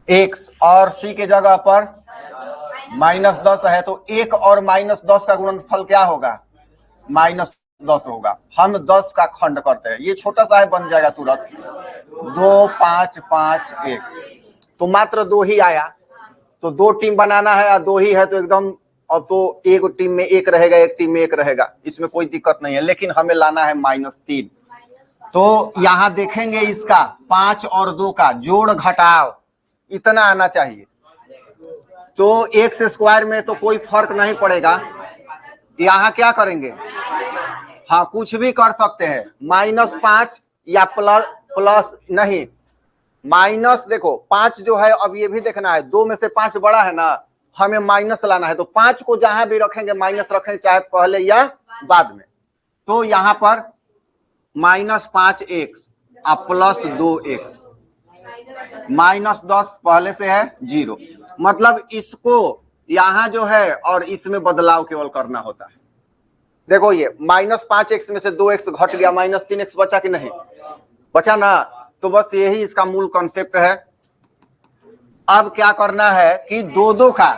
X और सी के जगह पर -10 है, तो 1 और -10 का गुणनफल क्या होगा? -10 होगा। हम 10 का खंड करते हैं, ये छोटा सा है, बन जाएगा तुरंत 2 5 5 1। तो मात्र 2 ही आया, तो 2 टीम बनाना है और 2 ही है, तो एकदम अब तो एक टीम में 1 रहेगा, एक टीम में 1 रहेगा, इसमें कोई दिक्कत नहीं है। लेकिन हमें लाना है -3। तो यहां देखेंगे इसका 5 और 2 का जोड़ घटाव इतना आना चाहिए। तो एक्स स्क्वायर में तो कोई फर्क नहीं पड़ेगा। यहां क्या करेंगे? हाँ, कुछ भी कर सकते हैं, -5 या प्लस नहीं, माइनस। देखो 5 जो है, अब ये भी देखना है, 2 में से 5 बड़ा है ना, हमें माइनस लाना है। तो 5 को जहां भी रखेंगे माइनस रखेंगे, चाहे पहले या बाद में। तो यहां पर -5x और +2x, -10 पहले से है 0, मतलब इसको यहां जो है और इसमें बदलाव केवल करना होता है। देखो ये -5x में से 2x घट गया, -3x बचा कि नहीं बचा ना? तो बस यही इसका मूल कॉन्सेप्ट है। अब क्या करना है कि दो का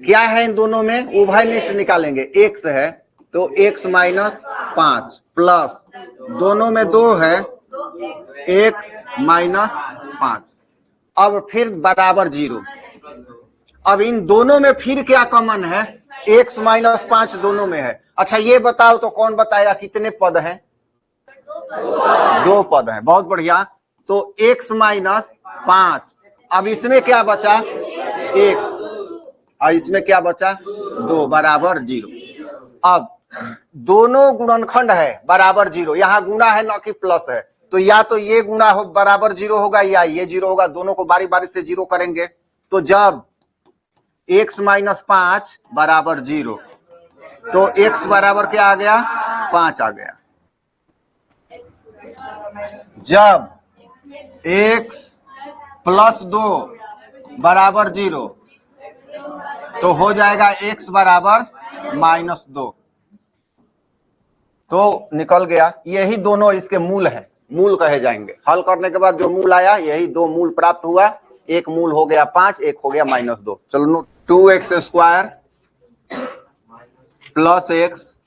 क्या है, इन दोनों में उभयनिष्ठ निकालेंगे। x है तो x -5 प्लस दोनों में 2 है x -5, अब फिर बराबर 0। अब इन दोनों में फिर क्या कॉमन है? x -5 दोनों में है। अच्छा ये बताओ तो कौन बताएगा कितने पद हैं? 2 पद हैं। बहुत बढ़िया। तो x -5, अब इसमें क्या बचा? x, और इसमें क्या बचा? 2 बराबर 0। अब दोनों गुणनखंड है बराबर 0, यहाँ गुणा है ना कि प्लस है, तो या तो ये गुणा हो बराबर 0 होगा या ये 0 होगा, दोनों को बारी बारी से 0 करेंगे। तो जब x -5 बराबर 0, तो x बराबर क्या आ गया? 5 आ गया। जब x +2 बराबर 0, तो हो जाएगा x बराबर -2। तो निकल गया। यही दोनों इसके मूल हैं, मूल कहे जाएंगे। हल करने के बाद जो मूल आया, यही 2 मूल प्राप्त हुआ। एक मूल हो गया 5, एक हो गया -2। चलो 2x² + x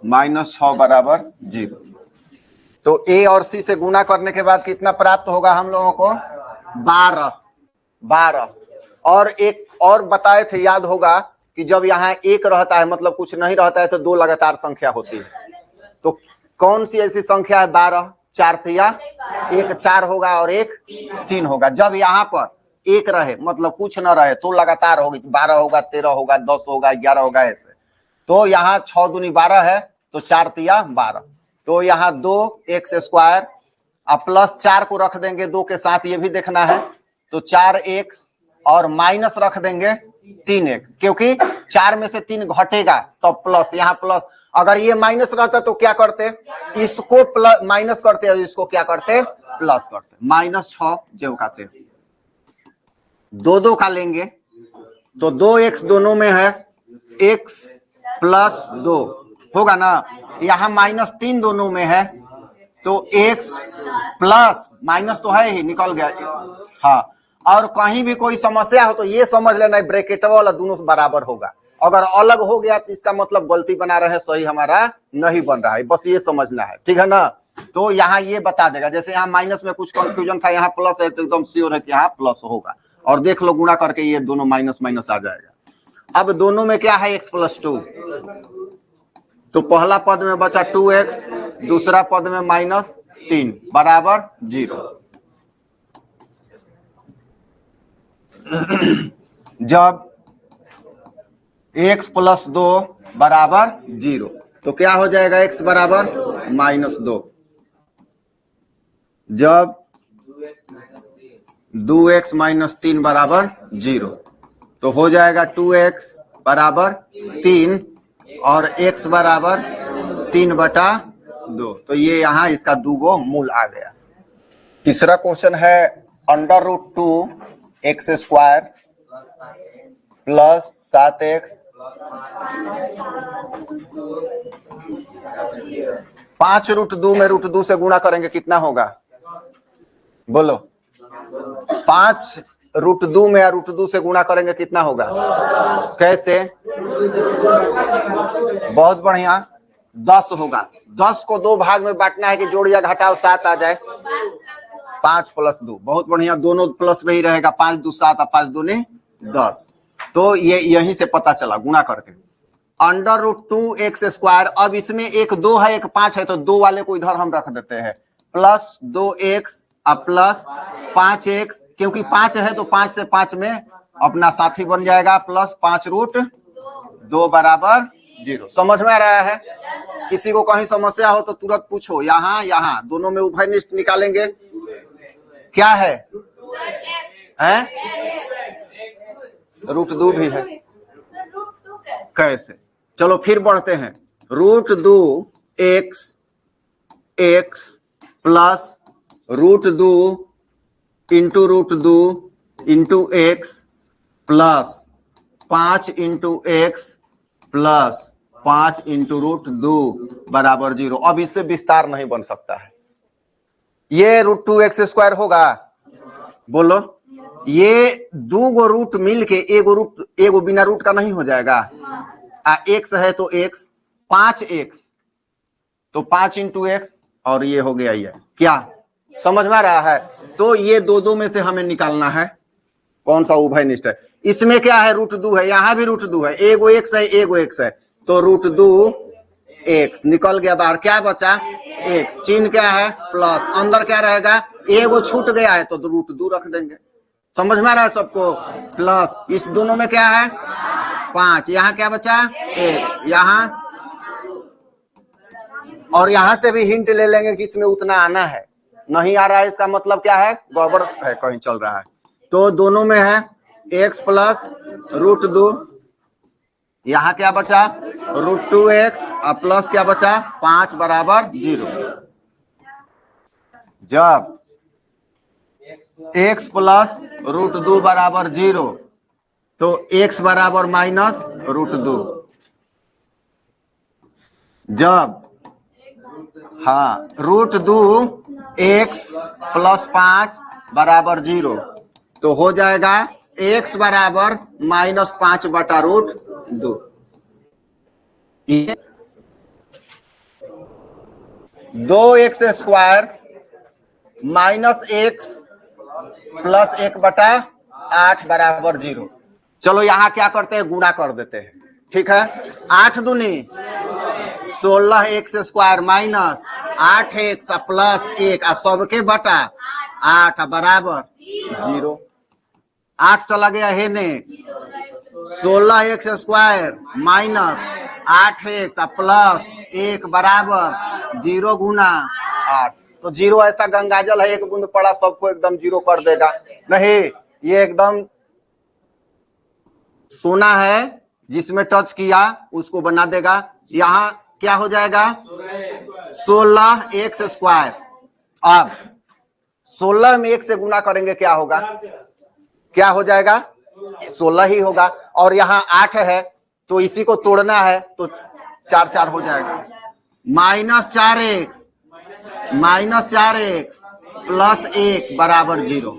-6 बराबर 0। तो a और c से गुना करने के बाद कितना प्राप्त होगा हम लोगों को? 12। और एक और बताए थे, याद होगा कि जब यहाँ 1 रहता है, मतलब कुछ नहीं रहता है, तो 2 लगातार संख्या होती है। तो कौन सी ऐसी संख्या है? 12। 4 तिया, एक 4 होगा और एक 3 होगा। जब यहाँ पर 1 रहे, मतलब कुछ न रहे, तो लगातार होगी, 12 होगा, 13 होगा, 10 होगा, 11 होगा, ऐसे। तो यहाँ 6 दूनी 12 है, तो 4 तिया 12। तो यहाँ 2x² अब +4 को रख देंगे 2 के साथ, ये भी देखना है। तो 4x और माइनस रख देंगे 3x, क्योंकि 4 में से 3 घटेगा तो प्लस, यहाँ प्लस। अगर ये माइनस रहता तो क्या करते? इसको प्लस माइनस करते और इसको क्या करते? प्लस करते। -6 जो खाते 2 का लेंगे, तो 2x दोनों में है, x + 2 होगा ना। यहाँ -3 दोनों में है, तो x प्लस माइनस तो है ही, निकल गया। हाँ, और कहीं भी कोई समस्या हो तो ये समझ लेना, ब्रैकेट वाला दोनों बराबर होगा। अगर अलग हो गया तो इसका मतलब गलती बना रहे, सही हमारा नहीं बन रहा है, बस ये समझना है, ठीक है ना। तो यहाँ ये बता देगा, जैसे यहाँ माइनस में कुछ कंफ्यूजन था, यहाँ प्लस है, तो एकदम श्योर है कि यहाँ प्लस होगा। और देख लो गुणा करके ये दोनों माइनस माइनस आ जाएगा। अब दोनों में क्या है? x + 2, तो पहला पद में बचा 2x, दूसरा पद में -3 बराबर 0। जब x + 2 बराबर 0, तो क्या हो जाएगा? x बराबर -2। जब 2x - 3 बराबर 0, तो हो जाएगा 2x बराबर 3 और x बराबर 3/2। तो ये यहाँ इसका 2 मूल आ गया। तीसरा क्वेश्चन है √2 x² + 7x 5 √2 में √2 से गुणा करेंगे, कितना होगा? बोलो 5 √2 में या √2 से गुणा करेंगे कितना होगा? कैसे? बहुत बढ़िया, 10 होगा। 10 को 2 भाग में बांटना है कि जोड़ या घटाओ 7 आ जाए। 5 + 2, बहुत बढ़िया, दोनों प्लस में ही रहेगा। 5 × 2 = 7 और 5 × 2 = 10। तो ये यहीं से पता चला गुणा करके। √2x²। अब इसमें एक 2 है एक 5 है, तो 2 वाले को इधर हम रख देते हैं, प्लस 2x और प्लस 5x, क्योंकि 5 है तो 5 से 5 में अपना साथी बन जाएगा, प्लस 5√2 = 0। समझ में आ रहा है? किसी को कहीं समस्या हो तो तुरंत पूछो। यहाँ यहाँ दोनों में उभयनिष्ठ निकालेंगे। क्या है? √2 भी है। कैसे? चलो फिर बढ़ते हैं। √2x plus √2 into √2 into x plus 5 into x plus 5 into √2 = 0। अब इससे विस्तार नहीं बन सकता है। ये √2x² होगा। बोलो, ये 2 गो रूट मिल के एगो बिना रूट का नहीं हो जाएगा? x है तो x, 5x तो 5 इंटू x, और ये हो गया ये। क्या समझ में आ रहा है? तो ये दो में से हमें निकालना है कौन सा उभयनिष्ठ है। इसमें क्या है? √2 है, यहाँ भी √2 है, एगो x है एगो x है, तो √2x निकल गया बाहर। क्या बचा? x। चिन्ह क्या है? प्लस। अंदर क्या रहेगा? एगो छूट गया है तो √2 रख देंगे। समझ में आ रहा है सबको? प्लस इस दोनों में क्या है? 5। यहाँ क्या बचा? x। यहाँ और यहाँ से भी हिंट ले लेंगे कि इसमें उतना आना है, नहीं आ रहा है, इसका मतलब क्या है? गड़बड़ है, कहीं चल रहा है। तो दोनों में है x प्लस √2। यहाँ क्या बचा? √2x और प्लस क्या बचा? 5 = 0। जब x प्लस √2 = 0 तो x बराबर माइनस √2। जब √2x प्लस 5 = 0 तो हो जाएगा x बराबर -5 बटा √2। 2x² माइनस x प्लस 1 बटा 8 = 0। चलो यहाँ क्या करते हैं? गुणा कर देते हैं। ठीक है, 8 दूनी 16x² माइनस 8x प्लस 1 और सबके बटा 8 बराबर 0। 8 चला गया है ने, 16x² माइनस 8x प्लस 1 बराबर 0 गुना 8। तो 0 ऐसा गंगाजल है, एक बूंद पड़ा सबको एकदम 0 कर देगा। नहीं, ये एकदम सोना है, जिसमें टच किया उसको बना देगा। यहाँ क्या हो जाएगा? 16x²। अब 16 में 1 से गुना करेंगे क्या होगा? क्या हो जाएगा? 16 ही होगा। और यहाँ 8 है तो इसी को तोड़ना है तो 4 हो जाएगा। -4x plus 1 = 0।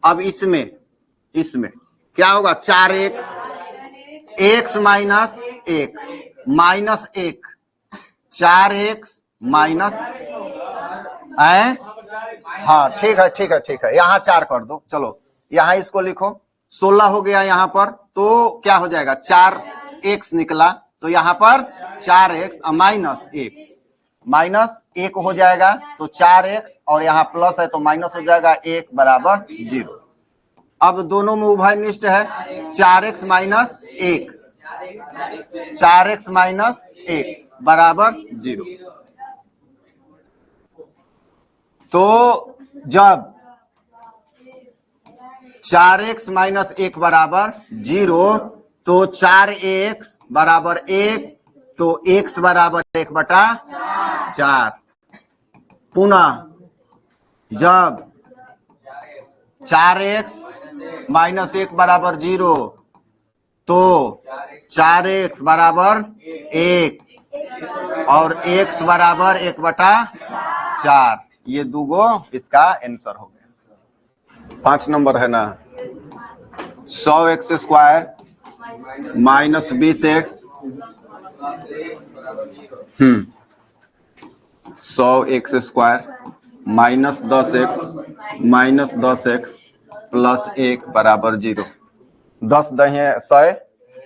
अब इसमें क्या होगा? 4x x minus 1 minus 1 4x minus, हाँ ठीक है, यहाँ 4 कर दो। चलो यहाँ इसको लिखो, 16 हो गया यहाँ पर, तो क्या हो जाएगा? 4x निकला, तो यहाँ पर 4x और माइनस 1 हो जाएगा, तो 4x और यहाँ प्लस है तो माइनस हो जाएगा, 1 = 0। अब दोनों में उभयनिष्ठ है, 4x माइनस 1 = 0। तो जब 4x माइनस 1 = 0 तो 4x = 1, तो x = 1/4। पुनः जब 4x माइनस 1 = 0 तो 4x = 1 और x = 1/4। ये दूगो इसका आंसर हो गया। 5 नंबर है ना, 100x square minus 20x 100x square minus 10x plus 1 बराबर 0। 10 दही 100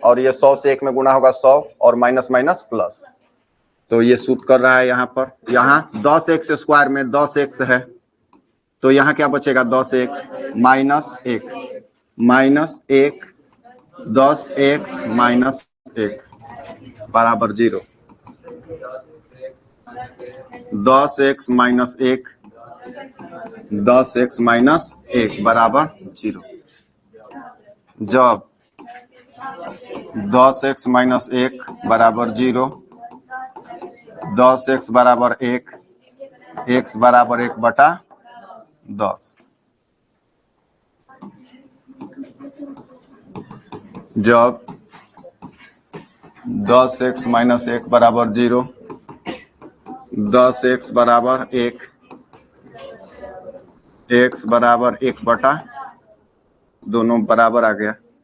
और ये 100 से 1 में गुना होगा 100 और माइनस माइनस प्लस, तो ये सूट कर रहा है यहाँ पर। यहाँ 10x स्क्वायर में 10x है तो यहाँ क्या बचेगा 10x माइनस 1 10x माइनस 1 बराबर 0। 10x माइनस 1 10x माइनस 1 बराबर 0। जब 10x माइनस 1 बराबर 0, 10x बराबर 1, x बराबर 1/10। जब 10x माइनस 1 बराबर 0, 10x बराबर 1, x बराबर 1/, दोनों बराबर आ गया।